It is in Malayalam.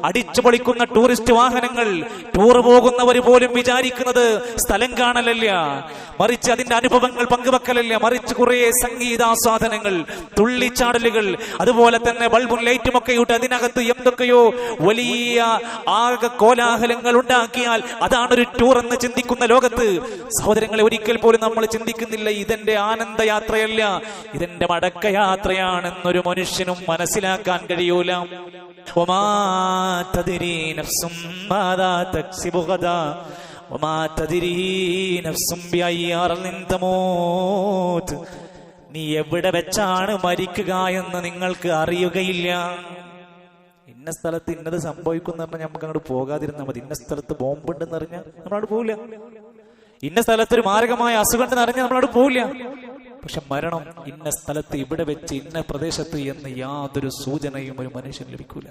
അടിച്ചു പൊളിക്കുന്ന ടൂറിസ്റ്റ് വാഹനങ്ങൾ, ടൂർ പോകുന്നവർ പോലും വിചാരിക്കുന്നത് സ്ഥലം കാണലല്ല, മറിച്ച് അതിന്റെ അനുഭവങ്ങൾ പങ്കുവെക്കലല്ല, മറിച്ച് കുറെ സംഗീതാസ്വാദനങ്ങൾ, തുള്ളിച്ചാടലുകൾ, അതുപോലെ തന്നെ ബൾബും ലൈറ്റും ഒക്കെ ഇട്ട് അതിനകത്ത് എന്തൊക്കെയോ വലിയ ആകെ കോലാഹലങ്ങൾ ഉണ്ടാക്കിയാൽ അതാണൊരു ടൂർ എന്ന് ചിന്തിക്കുന്ന ലോകത്ത് സഹോദരങ്ങളെ ഒരിക്കൽ പോലും നമ്മൾ ചിന്തിക്കുന്നില്ല ഇതെന്റെ ആനന്ദയാത്രയല്ല, ഇതെന്റെ മടക്കയാത്രയാണെന്നൊരു മനുഷ്യനും മനസ്സിലാക്കാൻ കഴിയൂല. നീ എവിടെ വെച്ചാണ് മരിക്കുക എന്ന് നിങ്ങൾക്ക് അറിയുകയില്ല. ഇന്ന സ്ഥലത്ത് ഇന്നത് സംഭവിക്കുന്ന പറഞ്ഞാൽ നമുക്ക് അങ്ങോട്ട് പോകാതിരുന്നാൽ മതി. ഇന്ന സ്ഥലത്ത് ബോംബുണ്ടെന്ന് അറിഞ്ഞാൽ നമ്മളവിടെ പോവില്ല. ഇന്ന സ്ഥലത്ത് ഒരു മാരകമായ അസുഖം ഉണ്ടെന്ന് അറിഞ്ഞാൽ നമ്മളവിടെ പോവില്ല. പക്ഷെ മരണം ഇന്ന സ്ഥലത്ത് ഇവിടെ വെച്ച് ഇന്ന പ്രദേശത്ത് എന്ന് യാതൊരു സൂചനയും ഒരു മനുഷ്യന് ലഭിക്കൂല.